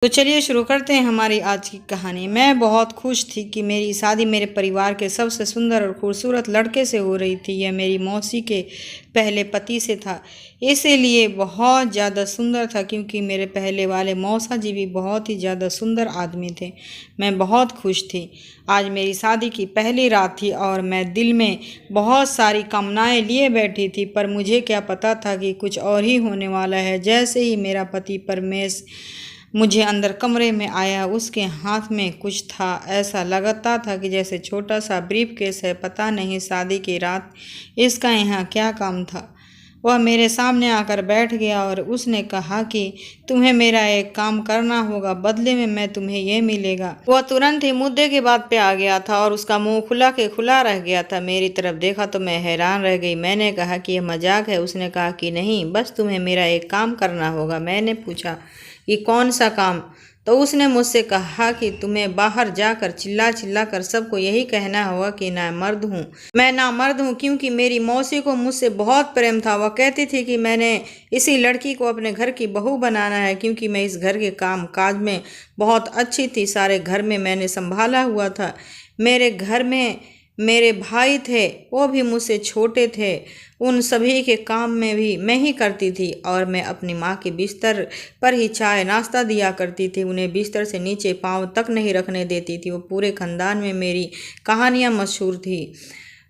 तो चलिए शुरू करते हैं हमारी आज की कहानी। मैं बहुत खुश थी कि मेरी शादी मेरे परिवार के सबसे सुंदर और खूबसूरत लड़के से हो रही थी। यह मेरी मौसी के पहले पति से था, इसीलिए बहुत ज़्यादा सुंदर था क्योंकि मेरे पहले वाले मौसा जी भी बहुत ही ज़्यादा सुंदर आदमी थे। मैं बहुत खुश थी। आज मेरी शादी की पहली रात थी और मैं दिल में बहुत सारी कामनाएं लिए बैठी थी, पर मुझे क्या पता था कि कुछ और ही होने वाला है। जैसे ही मेरा पति परमेश मुझे अंदर कमरे में आया, उसके हाथ में कुछ था। ऐसा लगता था कि जैसे छोटा सा ब्रीफकेस है। पता नहीं शादी की रात इसका यहाँ क्या काम था। वह मेरे सामने आकर बैठ गया और उसने कहा कि तुम्हें मेरा एक काम करना होगा, बदले में मैं तुम्हें ये मिलेगा। वह तुरंत ही मुद्दे की बात पे आ गया था और उसका मुंह खुला के खुला रह गया था। मेरी तरफ देखा तो मैं हैरान रह गई। मैंने कहा कि यह मजाक है। उसने कहा कि नहीं, बस तुम्हें मेरा एक काम करना होगा। मैंने पूछा कि कौन सा काम? तो उसने मुझसे कहा कि तुम्हें बाहर जाकर चिल्ला चिल्ला कर सबको यही कहना होगा कि ना मर्द हूँ, मैं ना मर्द हूँ, क्योंकि मेरी मौसी को मुझसे बहुत प्रेम था। वह कहती थी कि मैंने इसी लड़की को अपने घर की बहू बनाना है, क्योंकि मैं इस घर के काम काज में बहुत अच्छी थी। सारे घर में मैंने संभाला हुआ था। मेरे घर में मेरे भाई थे, वो भी मुझसे छोटे थे। उन सभी के काम में भी मैं ही करती थी और मैं अपनी माँ के बिस्तर पर ही चाय नाश्ता दिया करती थी। उन्हें बिस्तर से नीचे पाँव तक नहीं रखने देती थी। वो पूरे ख़ानदान में मेरी कहानियाँ मशहूर थी।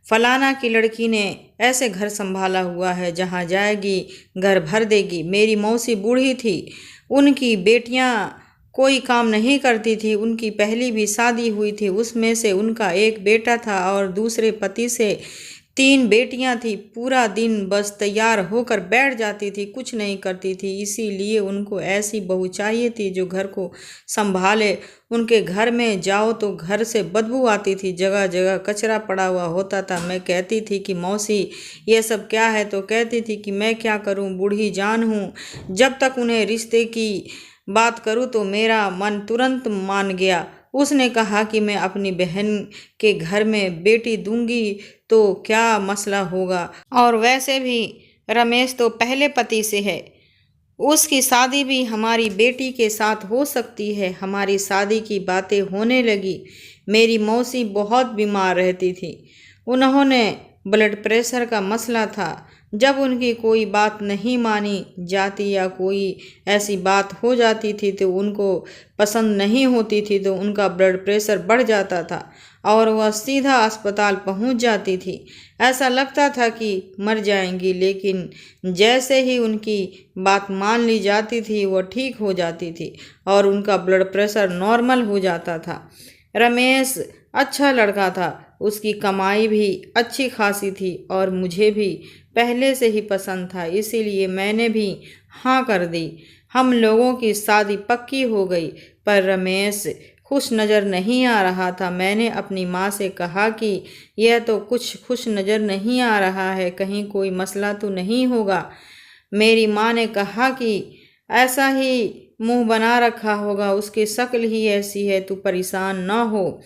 फलाना की लड़की ने ऐसे घर संभाला हुआ है, जहाँ जाएगी घर भर देगी। मेरी मौसी बूढ़ी थी, उनकी बेटियाँ कोई काम नहीं करती थी। उनकी पहली भी शादी हुई थी, उसमें से उनका एक बेटा था और दूसरे पति से 3 बेटियां थी। पूरा दिन बस तैयार होकर बैठ जाती थी, कुछ नहीं करती थी। इसीलिए उनको ऐसी बहू चाहिए थी जो घर को संभाले। उनके घर में जाओ तो घर से बदबू आती थी, जगह जगह कचरा पड़ा हुआ होता था। मैं कहती थी कि मौसी ये सब क्या है? तो कहती थी कि मैं क्या करूं, बूढ़ी जान हूं। जब तक उन्हें रिश्ते की बात करूं तो मेरा मन तुरंत मान गया। उसने कहा कि मैं अपनी बहन के घर में बेटी दूंगी तो क्या मसला होगा, और वैसे भी रमेश तो पहले पति से है, उसकी शादी भी हमारी बेटी के साथ हो सकती है। हमारी शादी की बातें होने लगी। मेरी मौसी बहुत बीमार रहती थी, उन्होंने ब्लड प्रेशर का मसला था। जब उनकी कोई बात नहीं मानी जाती या कोई ऐसी बात हो जाती थी तो उनको पसंद नहीं होती थी, तो उनका ब्लड प्रेशर बढ़ जाता था और वह सीधा अस्पताल पहुंच जाती थी। ऐसा लगता था कि मर जाएंगी, लेकिन जैसे ही उनकी बात मान ली जाती थी वह ठीक हो जाती थी और उनका ब्लड प्रेशर नॉर्मल हो जाता था। रमेश अच्छा लड़का था, उसकी कमाई भी अच्छी खासी थी और मुझे भी पहले से ही पसंद था, इसीलिए मैंने भी हाँ कर दी। हम लोगों की शादी पक्की हो गई, पर रमेश खुश नज़र नहीं आ रहा था। मैंने अपनी माँ से कहा कि यह तो कुछ खुश नज़र नहीं आ रहा है, कहीं कोई मसला तो नहीं होगा। मेरी माँ ने कहा कि ऐसा ही मुंह बना रखा होगा, उसकी शक्ल ही ऐसी है, तू परेशान ना हो।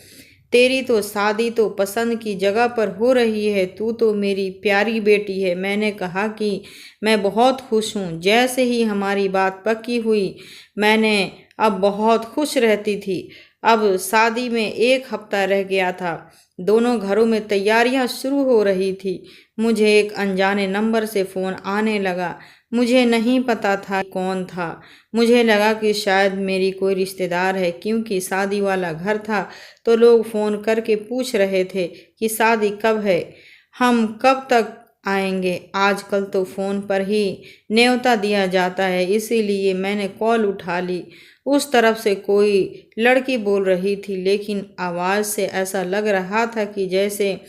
तेरी तो शादी तो पसंद की जगह पर हो रही है, तू तो मेरी प्यारी बेटी है। मैंने कहा कि मैं बहुत खुश हूँ। जैसे ही हमारी बात पक्की हुई, मैंने अब बहुत खुश रहती थी। अब शादी में 1 हफ्ता रह गया था। दोनों घरों में तैयारियां शुरू हो रही थी। मुझे एक अनजाने नंबर से फ़ोन आने लगा। मुझे नहीं पता था कौन था। मुझे लगा कि शायद मेरी कोई रिश्तेदार है, क्योंकि शादी वाला घर था तो लोग फ़ोन करके पूछ रहे थे कि शादी कब है, हम कब तक आएंगे। आजकल तो फ़ोन पर ही न्योता दिया जाता है, इसीलिए मैंने कॉल उठा ली। उस तरफ से कोई लड़की बोल रही थी, लेकिन आवाज़ से ऐसा लग रहा था कि जैसे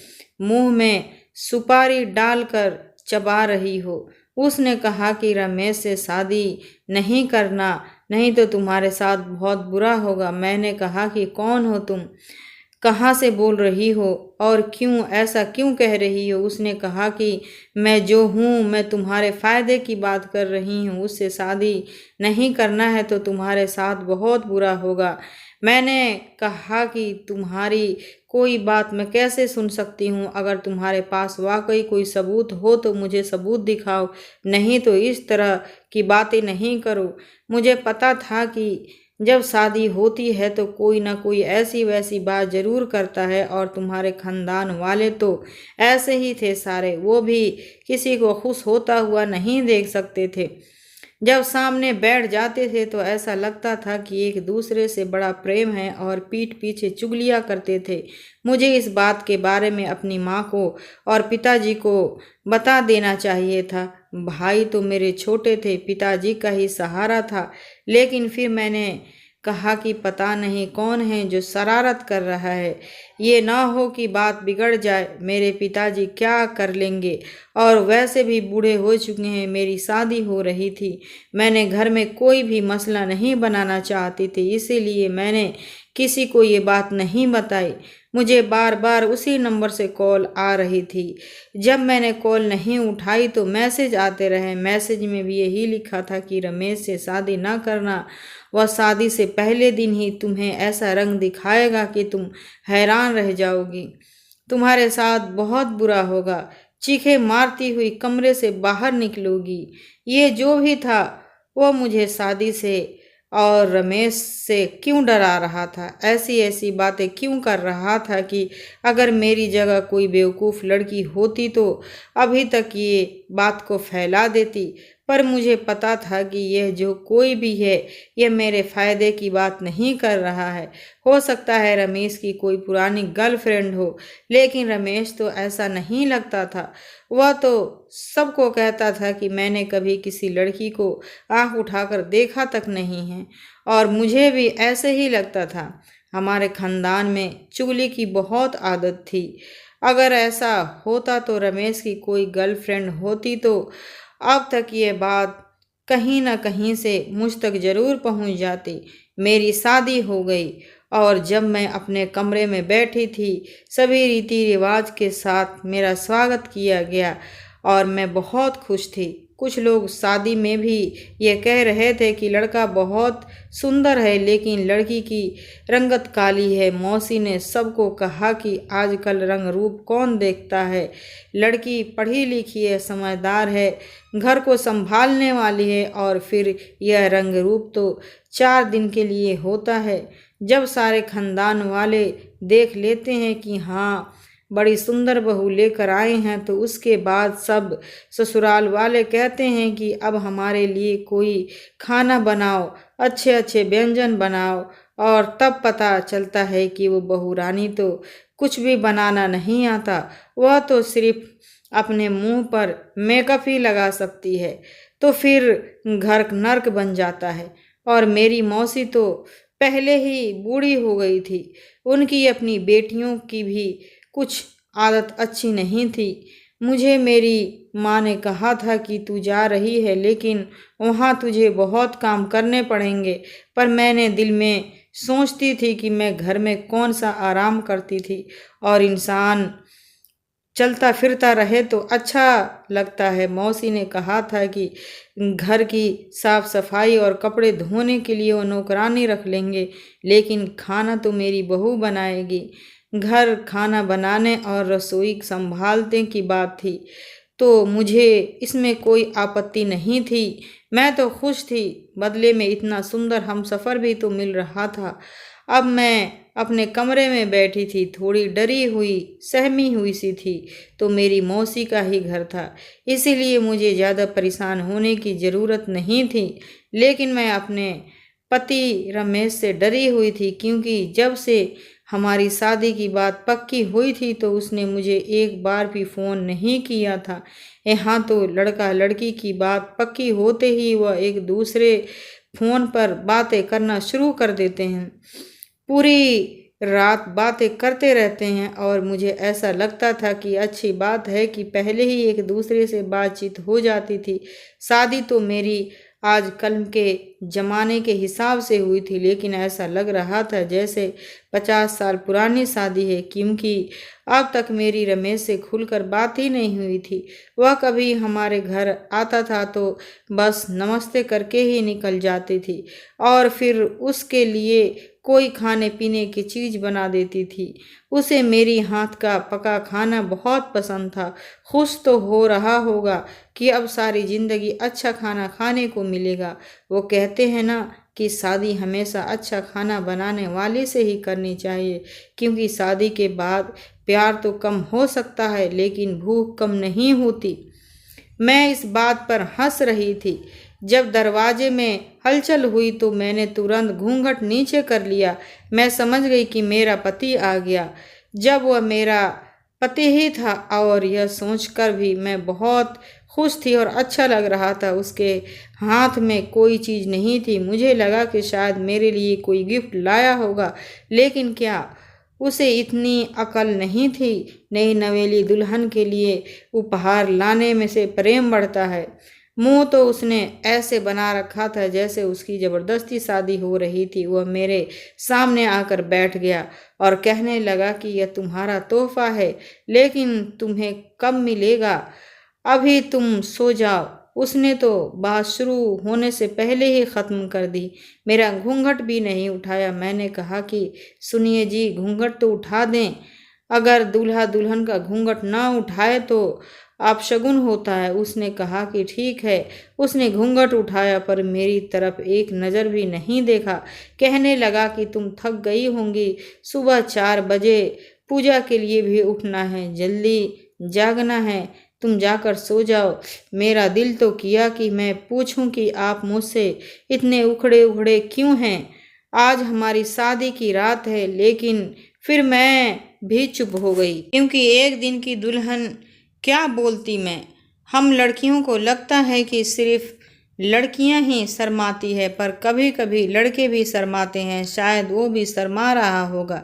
मुंह में सुपारी डालकर चबा रही हो। उसने कहा कि रमेश से शादी नहीं करना, नहीं तो तुम्हारे साथ बहुत बुरा होगा। मैंने कहा कि कौन हो तुम, कहाँ से बोल रही हो और क्यों ऐसा क्यों कह रही हो? उसने कहा कि मैं जो हूँ, मैं तुम्हारे फ़ायदे की बात कर रही हूँ। उससे शादी नहीं करना है तो तुम्हारे साथ बहुत बुरा होगा। मैंने कहा कि तुम्हारी कोई बात मैं कैसे सुन सकती हूँ? अगर तुम्हारे पास वाकई कोई सबूत हो तो मुझे सबूत दिखाओ, नहीं तो इस तरह की बातें नहीं करो। मुझे पता था कि जब शादी होती है तो कोई ना कोई ऐसी वैसी बात जरूर करता है, और तुम्हारे खानदान वाले तो ऐसे ही थे सारे, वो भी किसी को खुश होता हुआ नहीं देख सकते थे। जब सामने बैठ जाते थे तो ऐसा लगता था कि एक दूसरे से बड़ा प्रेम है, और पीठ पीछे चुगलियाँ करते थे। मुझे इस बात के बारे में अपनी माँ को और पिताजी को बता देना चाहिए था। भाई तो मेरे छोटे थे, पिताजी का ही सहारा था, लेकिन फिर मैंने कहा कि पता नहीं कौन है जो शरारत कर रहा है। ये ना हो कि बात बिगड़ जाए, मेरे पिताजी क्या कर लेंगे, और वैसे भी बूढ़े हो चुके हैं। मेरी शादी हो रही थी, मैंने घर में कोई भी मसला नहीं बनाना चाहती थी, इसीलिए मैंने किसी को ये बात नहीं बताई। मुझे बार बार उसी नंबर से कॉल आ रही थी। जब मैंने कॉल नहीं उठाई तो मैसेज आते रहे। मैसेज में भी यही लिखा था कि रमेश से शादी ना करना, वह शादी से पहले दिन ही तुम्हें ऐसा रंग दिखाएगा कि तुम हैरान रह जाओगी। तुम्हारे साथ बहुत बुरा होगा, चीखें मारती हुई कमरे से बाहर निकलोगी। ये जो भी था वो मुझे शादी से और रमेश से क्यों डरा रहा था, ऐसी ऐसी बातें क्यों कर रहा था कि अगर मेरी जगह कोई बेवकूफ़ लड़की होती तो अभी तक ये बात को फैला देती। पर मुझे पता था कि यह जो कोई भी है, यह मेरे फ़ायदे की बात नहीं कर रहा है। हो सकता है रमेश की कोई पुरानी गर्लफ्रेंड हो, लेकिन रमेश तो ऐसा नहीं लगता था। वह तो सबको कहता था कि मैंने कभी किसी लड़की को आंख उठाकर देखा तक नहीं है, और मुझे भी ऐसे ही लगता था। हमारे खानदान में चुगली की बहुत आदत थी। अगर ऐसा होता तो रमेश की कोई गर्लफ्रेंड होती तो अब तक ये बात कहीं ना कहीं से मुझ तक जरूर पहुंच जाती। मेरी शादी हो गई, और जब मैं अपने कमरे में बैठी थी, सभी रीति रिवाज के साथ मेरा स्वागत किया गया, और मैं बहुत खुश थी। कुछ लोग शादी में भी ये कह रहे थे कि लड़का बहुत सुंदर है, लेकिन लड़की की रंगत काली है। मौसी ने सबको कहा कि आजकल रंग रूप कौन देखता है, लड़की पढ़ी लिखी है, समझदार है, घर को संभालने वाली है, और फिर यह रंग रूप तो 4 दिन के लिए होता है। जब सारे खानदान वाले देख लेते हैं कि हाँ बड़ी सुंदर बहू लेकर आए हैं, तो उसके बाद सब ससुराल वाले कहते हैं कि अब हमारे लिए कोई खाना बनाओ, अच्छे अच्छे व्यंजन बनाओ, और तब पता चलता है कि वो बहू रानी तो कुछ भी बनाना नहीं आता, वह तो सिर्फ अपने मुंह पर मेकअप ही लगा सकती है। तो फिर घर नर्क बन जाता है। और मेरी मौसी तो पहले ही बूढ़ी हो गई थी, उनकी अपनी बेटियों की भी कुछ आदत अच्छी नहीं थी। मुझे मेरी माँ ने कहा था कि तू जा रही है, लेकिन वहाँ तुझे बहुत काम करने पड़ेंगे। पर मैंने दिल में सोचती थी कि मैं घर में कौन सा आराम करती थी, और इंसान चलता फिरता रहे तो अच्छा लगता है। मौसी ने कहा था कि घर की साफ सफाई और कपड़े धोने के लिए वो नौकरानी रख लेंगे, लेकिन खाना तो मेरी बहू बनाएगी। घर खाना बनाने और रसोई संभालने की बात थी, तो मुझे इसमें कोई आपत्ति नहीं थी। मैं तो खुश थी, बदले में इतना सुंदर हमसफ़र भी तो मिल रहा था। अब मैं अपने कमरे में बैठी थी, थोड़ी डरी हुई सहमी हुई सी थी। तो मेरी मौसी का ही घर था, इसीलिए मुझे ज़्यादा परेशान होने की ज़रूरत नहीं थी। लेकिन मैं अपने पति रमेश से डरी हुई थी, क्योंकि जब से हमारी शादी की बात पक्की हुई थी तो उसने मुझे एक बार भी फ़ोन नहीं किया था। यहाँ तो लड़का लड़की की बात पक्की होते ही वह एक दूसरे फ़ोन पर बातें करना शुरू कर देते हैं, पूरी रात बातें करते रहते हैं। और मुझे ऐसा लगता था कि अच्छी बात है कि पहले ही एक दूसरे से बातचीत हो जाती थी। शादी तो मेरी आजकल के ज़माने के हिसाब से हुई थी, लेकिन ऐसा लग रहा था जैसे 50 साल पुरानी शादी है, क्योंकि अब तक मेरी रमेश से खुलकर बात ही नहीं हुई थी। वह कभी हमारे घर आता था तो बस नमस्ते करके ही निकल जाती थी, और फिर उसके लिए कोई खाने पीने की चीज़ बना देती थी। उसे मेरी हाथ का पका खाना बहुत पसंद था। खुश तो हो रहा होगा कि अब सारी ज़िंदगी अच्छा खाना खाने को मिलेगा। वो कहते हैं ना, कि शादी हमेशा अच्छा खाना बनाने वाले से ही करनी चाहिए, क्योंकि शादी के बाद प्यार तो कम हो सकता है लेकिन भूख कम नहीं होती। मैं इस बात पर हंस रही थी। जब दरवाजे में हलचल हुई तो मैंने तुरंत घूंघट नीचे कर लिया। मैं समझ गई कि मेरा पति आ गया। जब वह मेरा पति ही था और यह सोचकर भी मैं बहुत खुश थी और अच्छा लग रहा था। उसके हाथ में कोई चीज़ नहीं थी। मुझे लगा कि शायद मेरे लिए कोई गिफ्ट लाया होगा, लेकिन क्या उसे इतनी अकल नहीं थी। नई नवेली दुल्हन के लिए उपहार लाने में से प्रेम बढ़ता है। मुंह तो उसने ऐसे बना रखा था जैसे उसकी जबरदस्ती शादी हो रही थी। वह मेरे सामने आकर बैठ गया और कहने लगा कि यह तुम्हारा तोहफा है, लेकिन तुम्हें कब मिलेगा, अभी तुम सो जाओ। उसने तो बात शुरू होने से पहले ही ख़त्म कर दी। मेरा घूंघट भी नहीं उठाया। मैंने कहा कि सुनिए जी, घूंघट तो उठा दें। अगर दूल्हा दुल्हन का घूंघट ना उठाए तो अपशगुन होता है। उसने कहा कि ठीक है। उसने घूंघट उठाया पर मेरी तरफ एक नज़र भी नहीं देखा। कहने लगा कि तुम थक गई होंगी, सुबह 4 बजे पूजा के लिए भी उठना है, जल्दी जागना है, तुम जाकर सो जाओ। मेरा दिल तो किया कि मैं पूछूं कि आप मुझसे इतने उखड़े उखड़े क्यों हैं। आज हमारी शादी की रात है, लेकिन फिर मैं भी चुप हो गई, क्योंकि एक दिन की दुल्हन क्या बोलती मैं। हम लड़कियों को लगता है कि सिर्फ लड़कियां ही शर्माती है, पर कभी कभी लड़के भी शर्माते हैं। शायद वो भी शर्मा रहा होगा,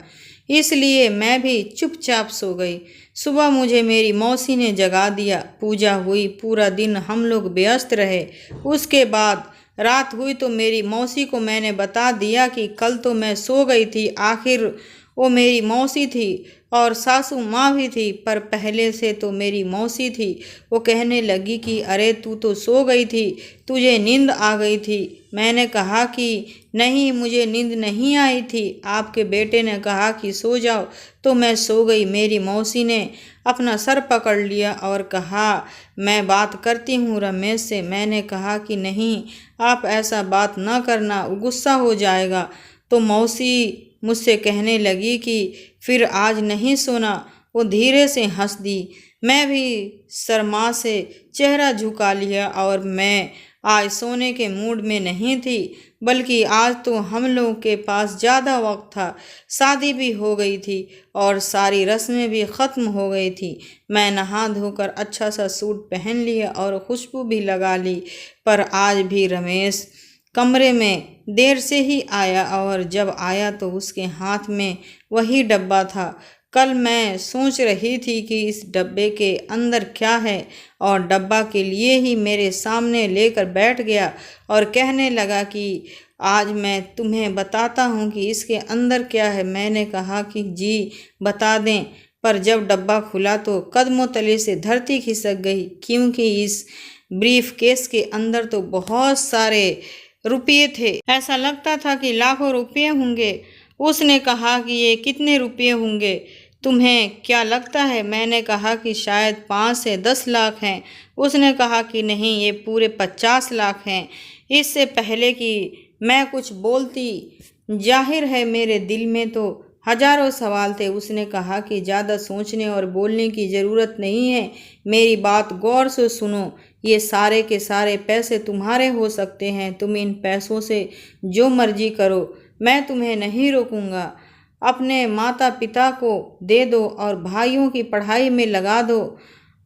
इसलिए मैं भी चुपचाप सो गई। सुबह मुझे मेरी मौसी ने जगा दिया। पूजा हुई, पूरा दिन हम लोग व्यस्त रहे। उसके बाद रात हुई तो मेरी मौसी को मैंने बता दिया कि कल तो मैं सो गई थी। आखिर वो मेरी मौसी थी और सासू माँ भी थी, पर पहले से तो मेरी मौसी थी। वो कहने लगी कि अरे तू तो सो गई थी, तुझे नींद आ गई थी। मैंने कहा कि नहीं, मुझे नींद नहीं आई थी, आपके बेटे ने कहा कि सो जाओ तो मैं सो गई। मेरी मौसी ने अपना सर पकड़ लिया और कहा मैं बात करती हूँ रमेश से। मैंने कहा कि नहीं, आप ऐसा बात ना करना, गुस्सा हो जाएगा। तो मौसी मुझसे कहने लगी कि फिर आज नहीं सोना। वो धीरे से हंस दी। मैं भी शर्मा से चेहरा झुका लिया और मैं आज सोने के मूड में नहीं थी, बल्कि आज तो हम लोगों के पास ज़्यादा वक्त था। शादी भी हो गई थी और सारी रस्में भी ख़त्म हो गई थी। मैं नहा धोकर अच्छा सा सूट पहन लिया और खुशबू भी लगा ली, पर आज भी रमेश कमरे में देर से ही आया और जब आया तो उसके हाथ में वही डब्बा था। कल मैं सोच रही थी कि इस डब्बे के अंदर क्या है, और डब्बा के लिए ही मेरे सामने लेकर बैठ गया और कहने लगा कि आज मैं तुम्हें बताता हूँ कि इसके अंदर क्या है। मैंने कहा कि जी बता दें, पर जब डब्बा खुला तो कदमों तले से धरती खिसक गई, क्योंकि इस ब्रीफ केस के अंदर तो बहुत सारे रुपये थे। ऐसा लगता था कि लाखों रुपये होंगे। उसने कहा कि ये कितने रुपये होंगे, तुम्हें क्या लगता है। मैंने कहा कि शायद 5 से 10 लाख हैं। उसने कहा कि नहीं, ये पूरे 50 लाख हैं। इससे पहले कि मैं कुछ बोलती, जाहिर है मेरे दिल में तो हजारों सवाल थे। उसने कहा कि ज़्यादा सोचने और बोलने की ज़रूरत नहीं है, मेरी बात गौर से सुनो। ये सारे के सारे पैसे तुम्हारे हो सकते हैं, तुम इन पैसों से जो मर्जी करो, मैं तुम्हें नहीं रोकूंगा। अपने माता पिता को दे दो और भाइयों की पढ़ाई में लगा दो।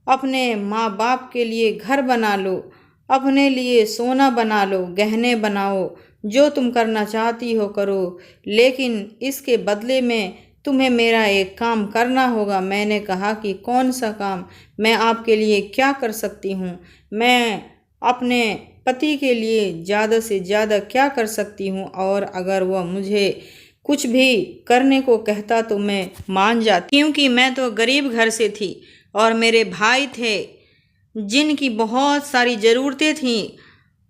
अपने माँ बाप के लिए घर बना लो, अपने लिए सोना बना लो, गहने बनाओ, जो तुम करना चाहती हो करो, लेकिन इसके बदले में तुम्हें मेरा एक काम करना होगा। मैंने कहा कि कौन सा काम, मैं आपके लिए क्या कर सकती हूँ। मैं अपने पति के लिए ज़्यादा से ज़्यादा क्या कर सकती हूँ, और अगर वह मुझे कुछ भी करने को कहता तो मैं मान जाती, क्योंकि मैं तो गरीब घर से थी और मेरे भाई थे जिनकी बहुत सारी ज़रूरतें थीं।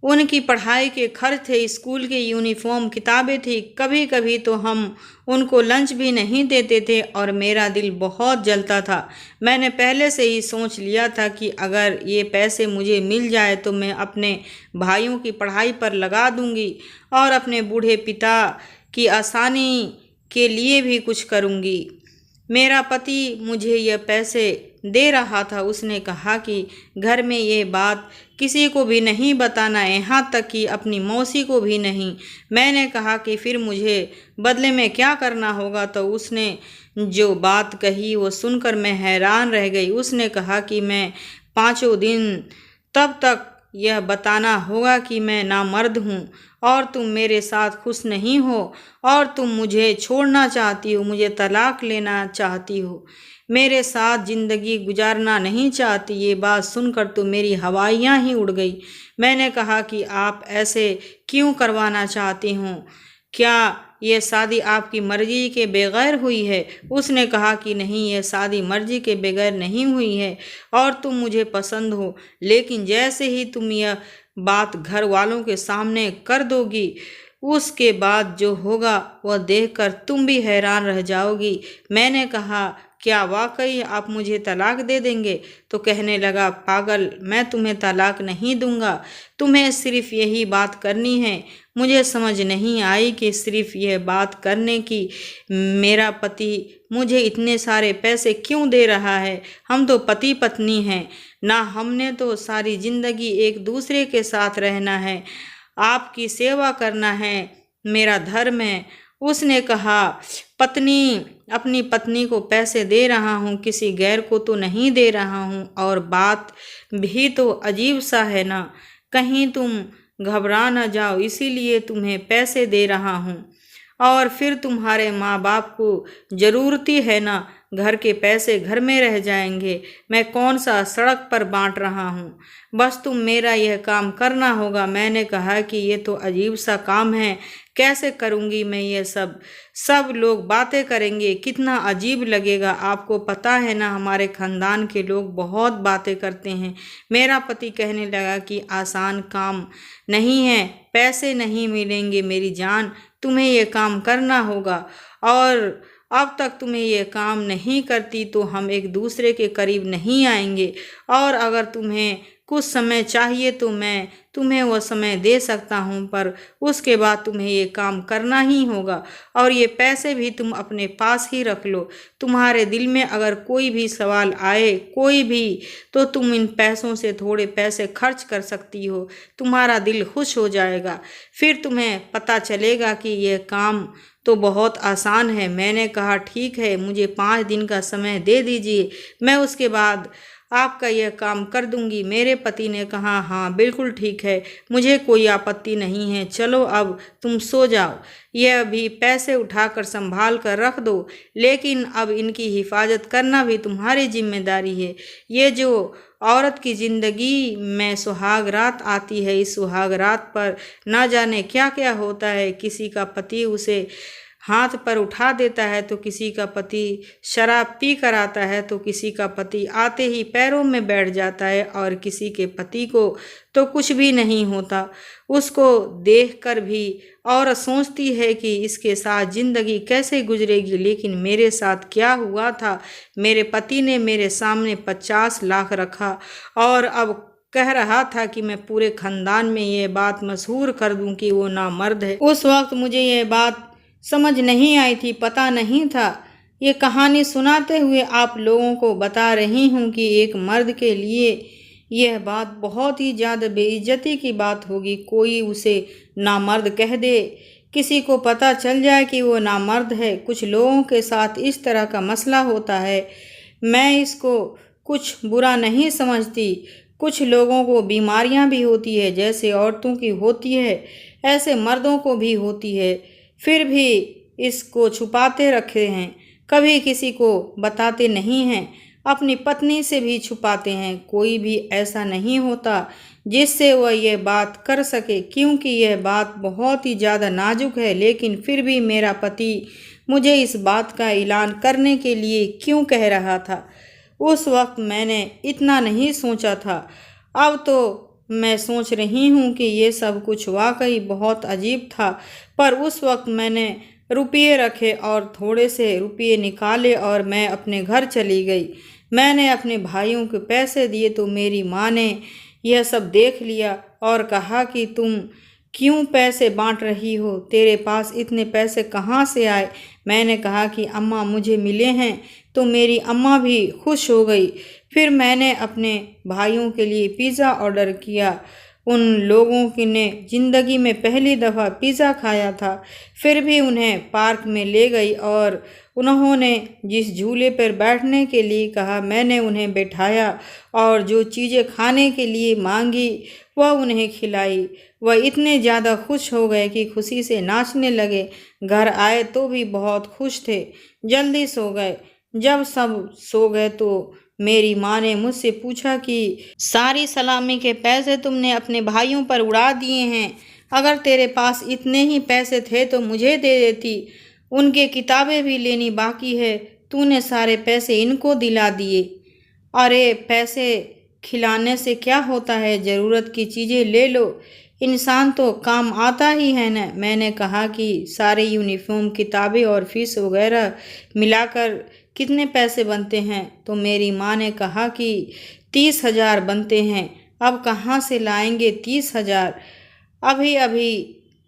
उनकी पढ़ाई के खर्च थे, स्कूल के यूनिफॉर्म, किताबें थी। कभी कभी तो हम उनको लंच भी नहीं देते थे और मेरा दिल बहुत जलता था। मैंने पहले से ही सोच लिया था कि अगर ये पैसे मुझे मिल जाए तो मैं अपने भाइयों की पढ़ाई पर लगा दूंगी और अपने बूढ़े पिता की आसानी के लिए भी कुछ करूंगी। मेरा पति मुझे यह पैसे दे रहा था। उसने कहा कि घर में ये बात किसी को भी नहीं बताना, यहाँ तक कि अपनी मौसी को भी नहीं। मैंने कहा कि फिर मुझे बदले में क्या करना होगा? तो उसने जो बात कही वो सुनकर मैं हैरान रह गई। उसने कहा कि मैं 5 दिन तब तक यह बताना होगा कि मैं नामर्द हूँ और तुम मेरे साथ खुश नहीं हो और तुम मुझे छोड़ना चाहती हो, मुझे तलाक लेना चाहती हो, मेरे साथ ज़िंदगी गुजारना नहीं चाहती। ये बात सुनकर तो मेरी हवाइयाँ ही उड़ गई। मैंने कहा कि आप ऐसे क्यों करवाना चाहती हूँ? क्या यह शादी आपकी मर्जी के बगैर हुई है? उसने कहा कि नहीं, यह शादी मर्जी के बगैर नहीं हुई है और तुम मुझे पसंद हो, लेकिन जैसे ही तुम यह बात घर वालों के सामने कर दोगी, उसके बाद जो होगा वह देखकर तुम भी हैरान रह जाओगी। मैंने कहा क्या वाकई आप मुझे तलाक दे देंगे? तो कहने लगा, पागल, मैं तुम्हें तलाक नहीं दूंगा, तुम्हें सिर्फ यही बात करनी है। मुझे समझ नहीं आई कि सिर्फ यह बात करने की मेरा पति मुझे इतने सारे पैसे क्यों दे रहा है। हम तो पति पत्नी हैं ना, हमने तो सारी ज़िंदगी एक दूसरे के साथ रहना है, आपकी सेवा करना है, मेरा धर्म है। उसने कहा, पत्नी अपनी पत्नी को पैसे दे रहा हूँ, किसी गैर को तो नहीं दे रहा हूँ। और बात भी तो अजीब सा है ना, कहीं तुम घबरा न जाओ इसीलिए तुम्हें पैसे दे रहा हूँ। और फिर तुम्हारे माँ बाप को ज़रूरती है ना, घर के पैसे घर में रह जाएंगे, मैं कौन सा सड़क पर बांट रहा हूँ, बस तुम मेरा यह काम करना होगा। मैंने कहा कि ये तो अजीब सा काम है, कैसे करूँगी मैं ये सब लोग बातें करेंगे, कितना अजीब लगेगा। आपको पता है ना, हमारे ख़ानदान के लोग बहुत बातें करते हैं। मेरा पति कहने लगा कि आसान काम नहीं है, पैसे नहीं मिलेंगे मेरी जान, तुम्हें ये काम करना होगा और अब तक तुम्हें यह काम नहीं करती तो हम एक दूसरे के करीब नहीं आएंगे और अगर तुम्हें कुछ समय चाहिए तो मैं तुम्हें वह समय दे सकता हूँ, पर उसके बाद तुम्हें ये काम करना ही होगा और ये पैसे भी तुम अपने पास ही रख लो। तुम्हारे दिल में अगर कोई भी सवाल आए, कोई भी, तो तुम इन पैसों से थोड़े पैसे खर्च कर सकती हो, तुम्हारा दिल खुश हो जाएगा, फिर तुम्हें पता चलेगा कि यह काम तो बहुत आसान है। मैंने कहा ठीक है, मुझे 5 दिन का समय दे दीजिए, मैं उसके बाद आपका यह काम कर दूंगी। मेरे पति ने कहा, हाँ बिल्कुल ठीक है, मुझे कोई आपत्ति नहीं है, चलो अब तुम सो जाओ, यह अभी पैसे उठाकर संभाल कर रख दो, लेकिन अब इनकी हिफाजत करना भी तुम्हारी जिम्मेदारी है। ये जो औरत की ज़िंदगी में सुहाग रात आती है, इस सुहाग रात पर ना जाने क्या क्या होता है। किसी का पति उसे हाथ पर उठा देता है तो किसी का पति शराब पी कर आता है, तो किसी का पति आते ही पैरों में बैठ जाता है और किसी के पति को तो कुछ भी नहीं होता। उसको देखकर भी औरत सोचती है कि इसके साथ ज़िंदगी कैसे गुजरेगी, लेकिन मेरे साथ क्या हुआ था। मेरे पति ने मेरे सामने 50 लाख रखा और अब कह रहा था कि मैं पूरे ख़ानदान में ये बात मशहूर कर दूं कि वो नामर्द है। उस वक्त मुझे ये बात समझ नहीं आई थी, पता नहीं था। ये कहानी सुनाते हुए आप लोगों को बता रही हूँ कि एक मर्द के लिए यह बात बहुत ही ज़्यादा बेइज्जती की बात होगी। कोई उसे नामर्द कह दे, किसी को पता चल जाए कि वो नामर्द है। कुछ लोगों के साथ इस तरह का मसला होता है, मैं इसको कुछ बुरा नहीं समझती। कुछ लोगों को बीमारियां भी होती है, जैसे औरतों की होती है ऐसे मर्दों को भी होती है, फिर भी इसको छुपाते रखे हैं, कभी किसी को बताते नहीं हैं, अपनी पत्नी से भी छुपाते हैं। कोई भी ऐसा नहीं होता जिससे वह यह बात कर सके, क्योंकि यह बात बहुत ही ज़्यादा नाजुक है। लेकिन फिर भी मेरा पति मुझे इस बात का ऐलान करने के लिए क्यों कह रहा था, उस वक्त मैंने इतना नहीं सोचा था। अब तो मैं सोच रही हूँ कि ये सब कुछ वाकई बहुत अजीब था, पर उस वक्त मैंने रुपये रखे और थोड़े से रुपये निकाले और मैं अपने घर चली गई। मैंने अपने भाइयों के पैसे दिए तो मेरी माँ ने यह सब देख लिया और कहा कि तुम क्यों पैसे बांट रही हो, तेरे पास इतने पैसे कहाँ से आए। मैंने कहा कि अम्मा मुझे मिले हैं, तो मेरी अम्मा भी खुश हो गई। फिर मैंने अपने भाइयों के लिए पिज़्ज़ा ऑर्डर किया। उन लोगों की ने ज़िंदगी में पहली दफ़ा पिज़्ज़ा खाया था। फिर भी उन्हें पार्क में ले गई और उन्होंने जिस झूले पर बैठने के लिए कहा मैंने उन्हें बैठाया और जो चीज़ें खाने के लिए मांगी वह उन्हें खिलाई। वह इतने ज़्यादा खुश हो गए कि खुशी से नाचने लगे। घर आए तो भी बहुत खुश थे। जल्दी सो गए। जब सब सो गए तो मेरी माँ ने मुझसे पूछा कि सारी सलामी के पैसे तुमने अपने भाइयों पर उड़ा दिए हैं। अगर तेरे पास इतने ही पैसे थे तो मुझे दे देती, उनके किताबें भी लेनी बाकी है। तूने सारे पैसे इनको दिला दिए। अरे पैसे खिलाने से क्या होता है, ज़रूरत की चीज़ें ले लो, इंसान तो काम आता ही है ना। मैंने कहा कि सारे यूनिफॉर्म, किताबें और फीस वगैरह मिलाकर कितने पैसे बनते हैं। तो मेरी माँ ने कहा कि 30,000 बनते हैं। अब कहाँ से लाएंगे 30,000? अभी अभी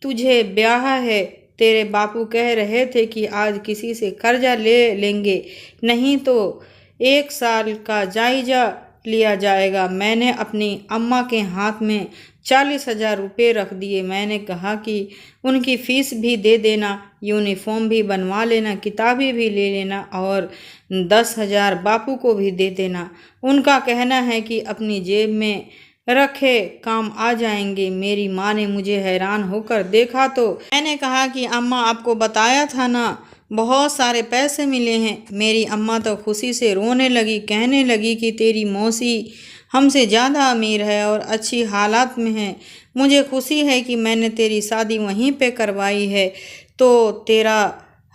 तुझे ब्याह है। तेरे बापू कह रहे थे कि आज किसी से कर्जा ले लेंगे, नहीं तो 1 साल का जायज़ा लिया जाएगा। मैंने अपनी अम्मा के हाथ में 40,000 रुपये रख दिए। मैंने कहा कि उनकी फ़ीस भी दे देना, यूनिफॉर्म भी बनवा लेना, किताबें भी ले लेना और 10,000 बापू को भी दे देना। उनका कहना है कि अपनी जेब में रखे काम आ जाएंगे। मेरी माँ ने मुझे हैरान होकर देखा तो मैंने कहा कि अम्मा आपको बताया था ना, बहुत सारे पैसे मिले हैं। मेरी अम्मा तो खुशी से रोने लगी, कहने लगी कि तेरी मौसी हमसे ज़्यादा अमीर है और अच्छी हालात में है। मुझे खुशी है कि मैंने तेरी शादी वहीं पे करवाई है। तो तेरा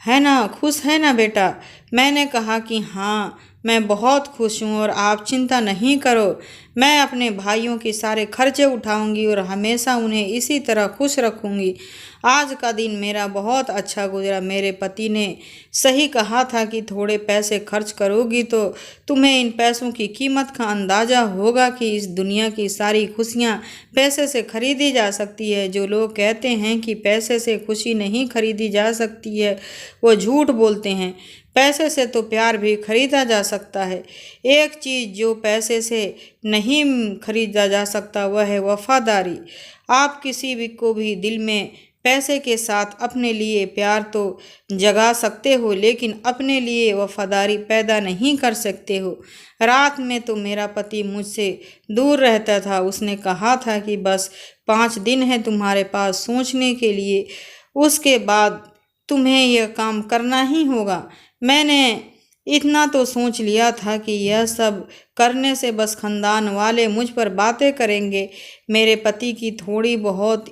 है ना, खुश है ना बेटा? मैंने कहा कि हाँ, मैं बहुत खुश हूँ और आप चिंता नहीं करो। मैं अपने भाइयों के सारे खर्चे उठाऊंगी और हमेशा उन्हें इसी तरह खुश रखूंगी। आज का दिन मेरा बहुत अच्छा गुजरा। मेरे पति ने सही कहा था कि थोड़े पैसे खर्च करोगी तो तुम्हें इन पैसों की कीमत का अंदाज़ा होगा कि इस दुनिया की सारी खुशियाँ पैसे से खरीदी जा सकती है। जो लोग कहते हैं कि पैसे से खुशी नहीं खरीदी जा सकती है, वो झूठ बोलते हैं। पैसे से तो प्यार भी खरीदा जा सकता है। एक चीज़ जो पैसे से नहीं खरीदा जा सकता वह है वफादारी। आप किसी भी को भी दिल में पैसे के साथ अपने लिए प्यार तो जगा सकते हो, लेकिन अपने लिए वफादारी पैदा नहीं कर सकते हो। रात में तो मेरा पति मुझसे दूर रहता था। उसने कहा था कि बस 5 दिन है तुम्हारे पास सोचने के लिए, उसके बाद तुम्हें यह काम करना ही होगा। मैंने इतना तो सोच लिया था कि यह सब करने से बस खानदान वाले मुझ पर बातें करेंगे। मेरे पति की थोड़ी बहुत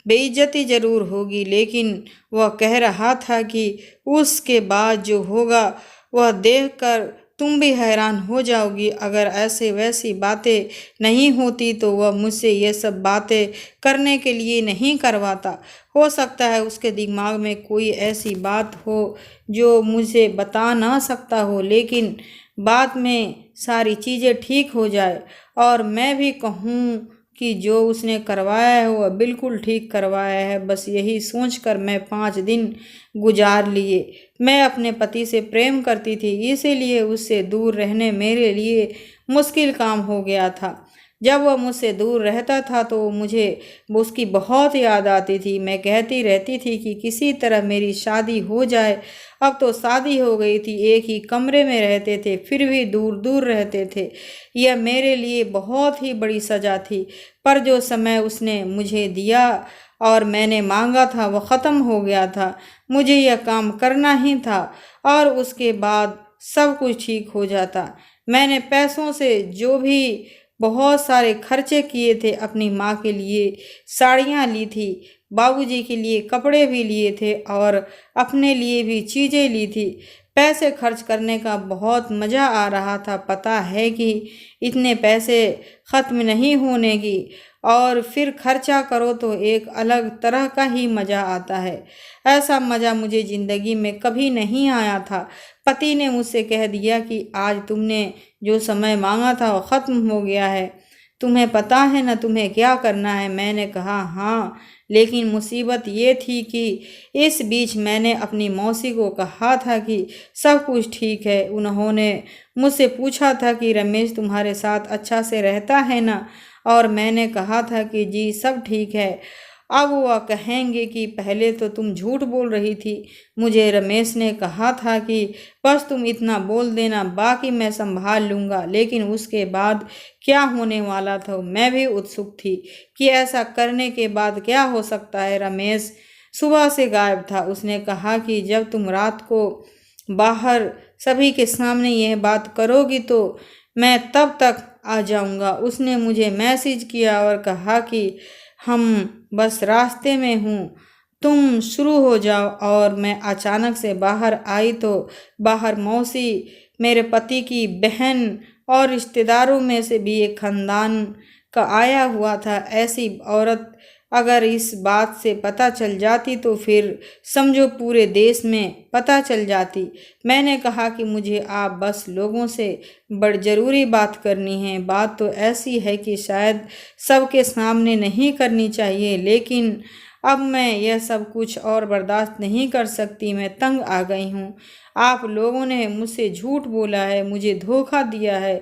बेइज्जती ज़रूर होगी, लेकिन वह कह रहा था कि उसके बाद जो होगा वह देखकर तुम भी हैरान हो जाओगी। अगर ऐसे वैसी बातें नहीं होती तो वह मुझसे ये सब बातें करने के लिए नहीं करवाता। हो सकता है उसके दिमाग में कोई ऐसी बात हो जो मुझे बता ना सकता हो, लेकिन बाद में सारी चीज़ें ठीक हो जाए और मैं भी कहूँ कि जो उसने करवाया है वह बिल्कुल ठीक करवाया है। बस यही सोचकर मैं 5 दिन गुजार लिए। मैं अपने पति से प्रेम करती थी, इसीलिए उससे दूर रहने मेरे लिए मुश्किल काम हो गया था। जब वह मुझसे दूर रहता था तो मुझे उसकी बहुत याद आती थी। मैं कहती रहती थी कि किसी तरह मेरी शादी हो जाए। अब तो शादी हो गई थी, एक ही कमरे में रहते थे, फिर भी दूर दूर रहते थे। यह मेरे लिए बहुत ही बड़ी सज़ा थी, पर जो समय उसने मुझे दिया और मैंने मांगा था वह ख़त्म हो गया था। मुझे यह काम करना ही था और उसके बाद सब कुछ ठीक हो जाता। मैंने पैसों से जो भी बहुत सारे खर्चे किए थे। अपनी माँ के लिए साड़ियाँ ली थी, बाबूजी के लिए कपड़े भी लिए थे और अपने लिए भी चीज़ें ली थी। पैसे खर्च करने का बहुत मज़ा आ रहा था। पता है कि इतने पैसे ख़त्म नहीं होने की, और फिर खर्चा करो तो एक अलग तरह का ही मज़ा आता है। ऐसा मज़ा मुझे ज़िंदगी में कभी नहीं आया था। पति ने मुझसे कह दिया कि आज तुमने जो समय मांगा था वो ख़त्म हो गया है। तुम्हें पता है ना तुम्हें क्या करना है? मैंने कहा हाँ, लेकिन मुसीबत ये थी कि इस बीच मैंने अपनी मौसी को कहा था कि सब कुछ ठीक है। उन्होंने मुझसे पूछा था कि रमेश तुम्हारे साथ अच्छा से रहता है ना, और मैंने कहा था कि जी सब ठीक है। अब वह कहेंगे कि पहले तो तुम झूठ बोल रही थी। मुझे रमेश ने कहा था कि बस तुम इतना बोल देना, बाकी मैं संभाल लूँगा। लेकिन उसके बाद क्या होने वाला था मैं भी उत्सुक थी कि ऐसा करने के बाद क्या हो सकता है। रमेश सुबह से गायब था। उसने कहा कि जब तुम रात को बाहर सभी के सामने यह बात करोगी तो मैं तब तक आ जाऊंगा। उसने मुझे मैसेज किया और कहा कि हम बस रास्ते में हूँ, तुम शुरू हो जाओ। और मैं अचानक से बाहर आई तो बाहर मौसी, मेरे पति की बहन और रिश्तेदारों में से भी एक खानदान का आया हुआ था। ऐसी औरत अगर इस बात से पता चल जाती तो फिर समझो पूरे देश में पता चल जाती। मैंने कहा कि मुझे आप बस लोगों से बड़ी ज़रूरी बात करनी है। बात तो ऐसी है कि शायद सबके सामने नहीं करनी चाहिए, लेकिन अब मैं यह सब कुछ और बर्दाश्त नहीं कर सकती। मैं तंग आ गई हूँ। आप लोगों ने मुझसे झूठ बोला है, मुझे धोखा दिया है।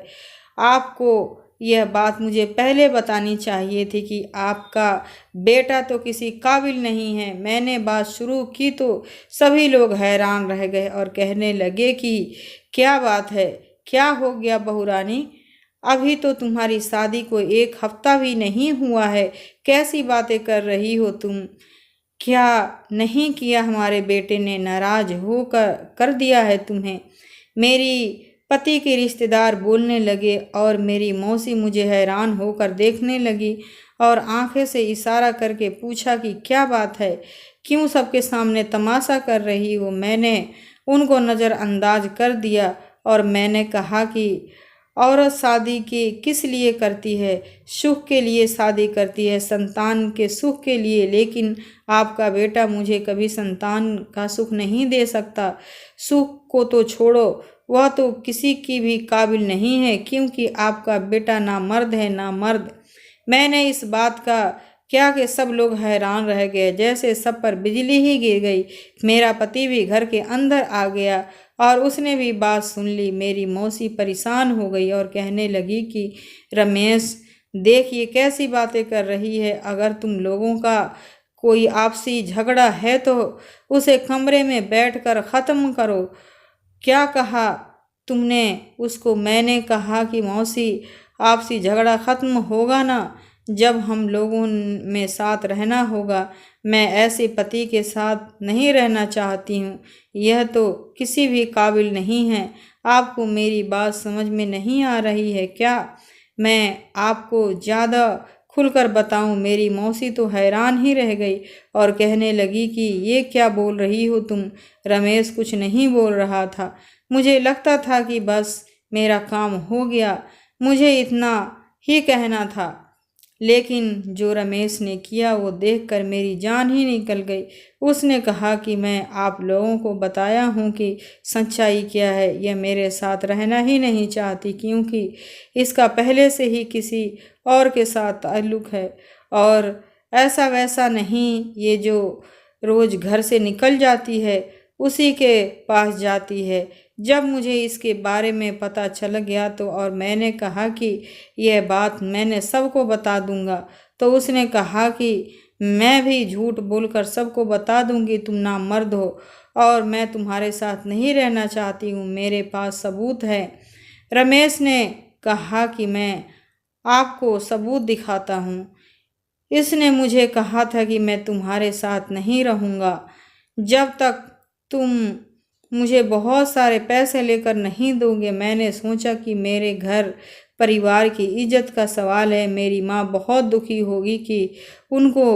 आपको यह बात मुझे पहले बतानी चाहिए थी कि आपका बेटा तो किसी काबिल नहीं है। मैंने बात शुरू की तो सभी लोग हैरान रह गए और कहने लगे कि क्या बात है, क्या हो गया बहू रानी? अभी तो तुम्हारी शादी को एक हफ्ता भी नहीं हुआ है, कैसी बातें कर रही हो तुम? क्या नहीं किया हमारे बेटे ने? नाराज हो कर दिया है तुम्हें? मेरी पति के रिश्तेदार बोलने लगे और मेरी मौसी मुझे हैरान होकर देखने लगी और आंखें से इशारा करके पूछा कि क्या बात है, क्यों सबके सामने तमाशा कर रही हो? मैंने उनको नज़रअंदाज कर दिया और मैंने कहा कि औरत शादी के किस लिए करती है? सुख के लिए शादी करती है, संतान के सुख के लिए। लेकिन आपका बेटा मुझे कभी संतान का सुख नहीं दे सकता। सुख को तो छोड़ो, वह तो किसी की भी काबिल नहीं है, क्योंकि आपका बेटा ना मर्द है ना मर्द। मैंने इस बात का क्या कि सब लोग हैरान रह गए, जैसे सब पर बिजली ही गिर गई। मेरा पति भी घर के अंदर आ गया और उसने भी बात सुन ली। मेरी मौसी परेशान हो गई और कहने लगी कि रमेश देख ये कैसी बातें कर रही है। अगर तुम लोगों का कोई आपसी झगड़ा है तो उसे कमरे में बैठकर ख़त्म करो। क्या कहा तुमने उसको? मैंने कहा कि मौसी आपसी झगड़ा ख़त्म होगा ना जब हम लोगों में साथ रहना होगा। मैं ऐसे पति के साथ नहीं रहना चाहती हूँ, यह तो किसी भी काबिल नहीं है। आपको मेरी बात समझ में नहीं आ रही है क्या? मैं आपको ज़्यादा खुलकर बताऊं? मेरी मौसी तो हैरान ही रह गई और कहने लगी कि ये क्या बोल रही हो तुम? रमेश कुछ नहीं बोल रहा था। मुझे लगता था कि बस मेरा काम हो गया, मुझे इतना ही कहना था। लेकिन जो रमेश ने किया वो देखकर मेरी जान ही निकल गई। उसने कहा कि मैं आप लोगों को बताया हूँ कि सच्चाई क्या है। यह मेरे साथ रहना ही नहीं चाहती, क्योंकि इसका पहले से ही किसी और के साथ ताल्लुक़ है, और ऐसा वैसा नहीं। ये जो रोज़ घर से निकल जाती है उसी के पास जाती है। जब मुझे इसके बारे में पता चल गया तो और मैंने कहा कि यह बात मैंने सबको बता दूंगा, तो उसने कहा कि मैं भी झूठ बोलकर सबको बता दूंगी तुम नामर्द हो और मैं तुम्हारे साथ नहीं रहना चाहती हूँ। मेरे पास सबूत है। रमेश ने कहा कि मैं आपको सबूत दिखाता हूँ। इसने मुझे कहा था कि मैं तुम्हारे साथ नहीं रहूँगा जब तक तुम मुझे बहुत सारे पैसे लेकर नहीं दोगे। मैंने सोचा कि मेरे घर परिवार की इज्जत का सवाल है। मेरी माँ बहुत दुखी होगी कि उनको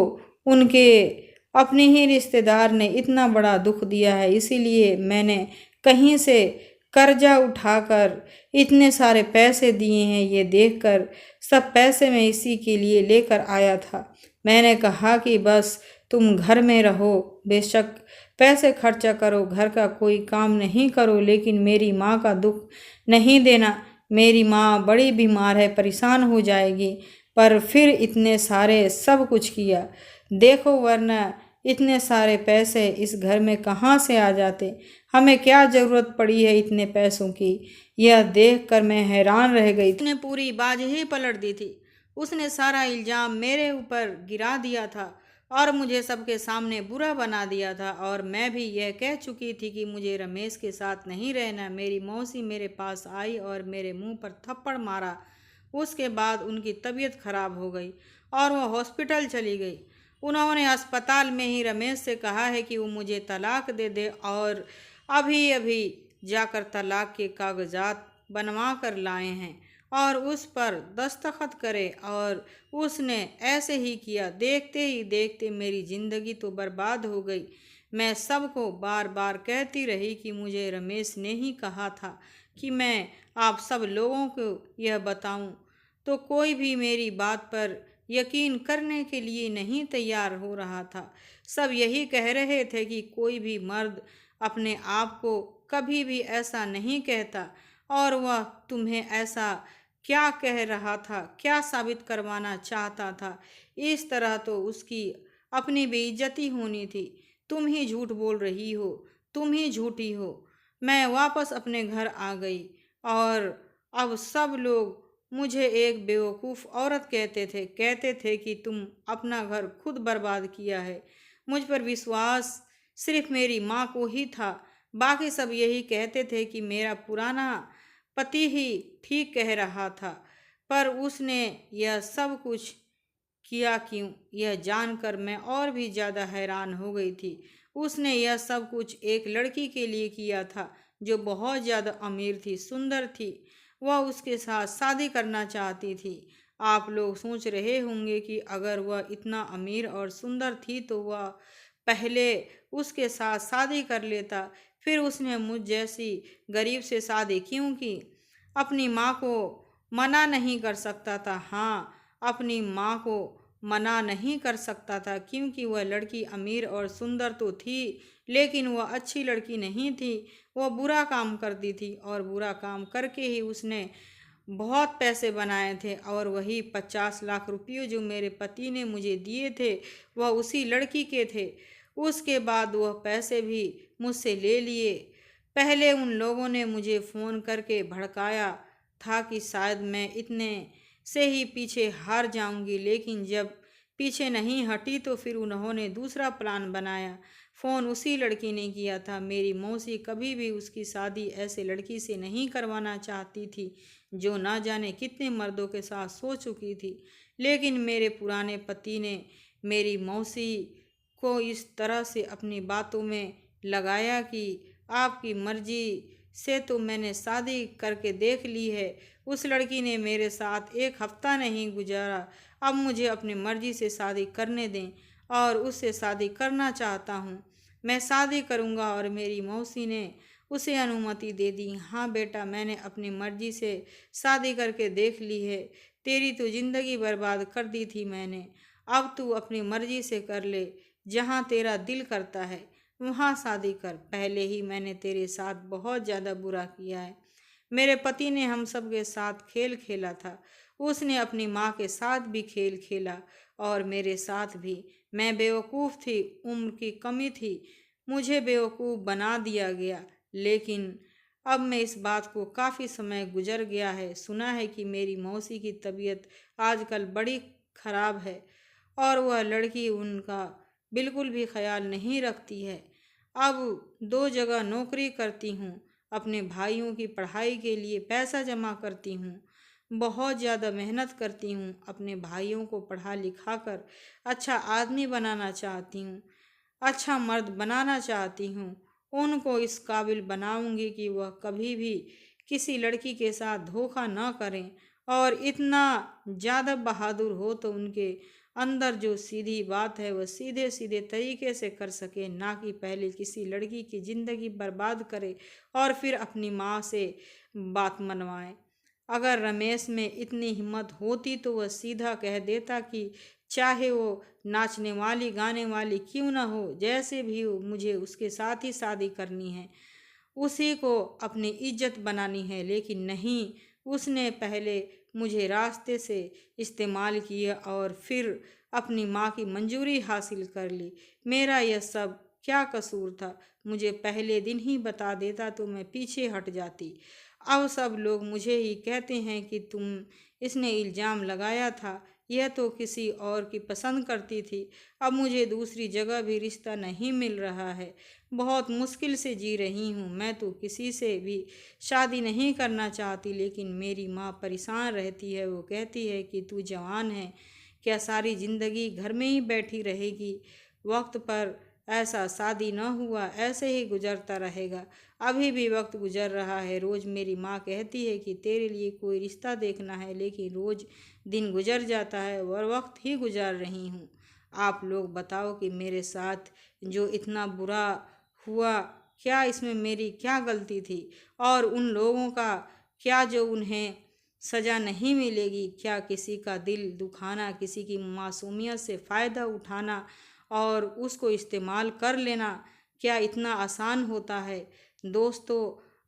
उनके अपने ही रिश्तेदार ने इतना बड़ा दुख दिया है, इसीलिए मैंने कहीं से कर्जा उठाकर इतने सारे पैसे दिए हैं। ये देखकर सब पैसे मैं इसी के लिए लेकर आया था। मैंने कहा कि बस तुम घर में रहो, बेशक पैसे खर्चा करो, घर का कोई काम नहीं करो, लेकिन मेरी माँ का दुख नहीं देना। मेरी माँ बड़ी बीमार है, परेशान हो जाएगी। पर फिर इतने सारे सब कुछ किया, देखो वरना इतने सारे पैसे इस घर में कहाँ से आ जाते। हमें क्या ज़रूरत पड़ी है इतने पैसों की। यह देखकर मैं हैरान रह गई। उसने पूरी बात ही पलट दी थी। उसने सारा इल्ज़ाम मेरे ऊपर गिरा दिया था और मुझे सबके सामने बुरा बना दिया था, और मैं भी यह कह चुकी थी कि मुझे रमेश के साथ नहीं रहना। मेरी मौसी मेरे पास आई और मेरे मुंह पर थप्पड़ मारा। उसके बाद उनकी तबीयत खराब हो गई और वह हॉस्पिटल चली गई। उन्होंने अस्पताल में ही रमेश से कहा है कि वो मुझे तलाक दे दे, और अभी अभी जाकर तलाक के कागजात बनवा कर लाए हैं और उस पर दस्तखत करे। और उसने ऐसे ही किया। देखते ही देखते मेरी ज़िंदगी तो बर्बाद हो गई। मैं सबको बार बार कहती रही कि मुझे रमेश ने ही कहा था कि मैं आप सब लोगों को यह बताऊं, तो कोई भी मेरी बात पर यकीन करने के लिए नहीं तैयार हो रहा था। सब यही कह रहे थे कि कोई भी मर्द अपने आप को कभी भी ऐसा नहीं कहता, और वह तुम्हें ऐसा क्या कह रहा था, क्या साबित करवाना चाहता था। इस तरह तो उसकी अपनी बेइज्जती होनी थी। तुम ही झूठ बोल रही हो, तुम ही झूठी हो। मैं वापस अपने घर आ गई और अब सब लोग मुझे एक बेवकूफ़ औरत कहते थे कि तुम अपना घर खुद बर्बाद किया है। मुझ पर विश्वास सिर्फ मेरी माँ को ही था। बाकी सब यही कहते थे कि मेरा पुराना पति ही ठीक कह रहा था। पर उसने यह सब कुछ किया क्यों, यह जानकर मैं और भी ज़्यादा हैरान हो गई थी। उसने यह सब कुछ एक लड़की के लिए किया था जो बहुत ज़्यादा अमीर थी, सुंदर थी। वह उसके साथ शादी करना चाहती थी। आप लोग सोच रहे होंगे कि अगर वह इतना अमीर और सुंदर थी तो वह पहले उसके साथ शादी कर लेता, फिर उसने मुझ जैसी गरीब से शादी क्यों की। अपनी माँ को मना नहीं कर सकता था। हाँ, अपनी माँ को मना नहीं कर सकता था, क्योंकि वह लड़की अमीर और सुंदर तो थी, लेकिन वह अच्छी लड़की नहीं थी। वह बुरा काम करती थी और बुरा काम करके ही उसने बहुत पैसे बनाए थे, और वही 50 लाख रुपये जो मेरे पति ने मुझे दिए थे वह उसी लड़की के थे। उसके बाद वह पैसे भी मुझसे ले लिए। पहले उन लोगों ने मुझे फ़ोन करके भड़काया था कि शायद मैं इतने से ही पीछे हार जाऊंगी, लेकिन जब पीछे नहीं हटी तो फिर उन्होंने दूसरा प्लान बनाया। फ़ोन उसी लड़की ने किया था। मेरी मौसी कभी भी उसकी शादी ऐसे लड़की से नहीं करवाना चाहती थी जो ना जाने कितने मर्दों के साथ सो चुकी थी, लेकिन मेरे पुराने पति ने मेरी मौसी को इस तरह से अपनी बातों में लगाया कि आपकी मर्जी से तो मैंने शादी करके देख ली है। उस लड़की ने मेरे साथ एक हफ्ता नहीं गुजारा। अब मुझे अपनी मर्जी से शादी करने दें, और उससे शादी करना चाहता हूँ। मैं शादी करूँगा। और मेरी मौसी ने उसे अनुमति दे दी। हाँ बेटा, मैंने अपनी मर्जी से शादी करके देख ली है। तेरी तो ज़िंदगी बर्बाद कर दी थी मैंने। अब तू अपनी मर्जी से कर ले, जहाँ तेरा दिल करता है वहाँ शादी कर। पहले ही मैंने तेरे साथ बहुत ज़्यादा बुरा किया है। मेरे पति ने हम सब के साथ खेल खेला था। उसने अपनी माँ के साथ भी खेल खेला और मेरे साथ भी। मैं बेवकूफ़ थी, उम्र की कमी थी, मुझे बेवकूफ़ बना दिया गया। लेकिन अब मैं इस बात को काफ़ी समय गुजर गया है। सुना है कि मेरी मौसी की तबीयत आजकल बड़ी ख़राब है और वह लड़की उनका बिल्कुल भी ख्याल नहीं रखती है। अब 2 जगह नौकरी करती हूँ, अपने भाइयों की पढ़ाई के लिए पैसा जमा करती हूँ, बहुत ज़्यादा मेहनत करती हूँ। अपने भाइयों को पढ़ा लिखा कर अच्छा आदमी बनाना चाहती हूँ, अच्छा मर्द बनाना चाहती हूँ। उनको इस काबिल बनाऊंगी कि वह कभी भी किसी लड़की के साथ धोखा न करें और इतना ज़्यादा बहादुर हो तो उनके अंदर जो सीधी बात है वह सीधे सीधे तरीके से कर सके, ना कि पहले किसी लड़की की ज़िंदगी बर्बाद करे और फिर अपनी माँ से बात मनवाए। अगर रमेश में इतनी हिम्मत होती तो वह सीधा कह देता कि चाहे वो नाचने वाली गाने वाली क्यों ना हो, जैसे भी हो, मुझे उसके साथ ही शादी करनी है, उसी को अपनी इज्जत बनानी है। लेकिन नहीं, उसने पहले मुझे रास्ते से इस्तेमाल किया और फिर अपनी माँ की मंजूरी हासिल कर ली। मेरा यह सब क्या कसूर था? मुझे पहले दिन ही बता देता तो मैं पीछे हट जाती। अब सब लोग मुझे ही कहते हैं कि इसने इल्ज़ाम लगाया था, यह तो किसी और की पसंद करती थी। अब मुझे दूसरी जगह भी रिश्ता नहीं मिल रहा है, बहुत मुश्किल से जी रही हूँ। मैं तो किसी से भी शादी नहीं करना चाहती, लेकिन मेरी माँ परेशान रहती है। वो कहती है कि तू जवान है, क्या सारी ज़िंदगी घर में ही बैठी रहेगी? वक्त पर ऐसा शादी न हुआ ऐसे ही गुजरता रहेगा। अभी भी वक्त गुजर रहा है। रोज़ मेरी माँ कहती है कि तेरे लिए कोई रिश्ता देखना है, लेकिन रोज़ दिन गुजर जाता है और वक्त ही गुजार रही हूँ। आप लोग बताओ कि मेरे साथ जो इतना बुरा हुआ, क्या इसमें मेरी क्या गलती थी? और उन लोगों का क्या जो उन्हें सज़ा नहीं मिलेगी? क्या किसी का दिल दुखाना, किसी की मासूमियत से फ़ायदा उठाना और उसको इस्तेमाल कर लेना, क्या इतना आसान होता है? दोस्तों,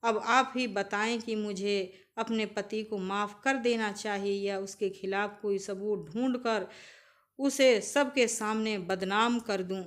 अब आप ही बताएं कि मुझे अपने पति को माफ़ कर देना चाहिए या उसके खिलाफ कोई सबूत ढूंढकर उसे सबके सामने बदनाम कर दूं।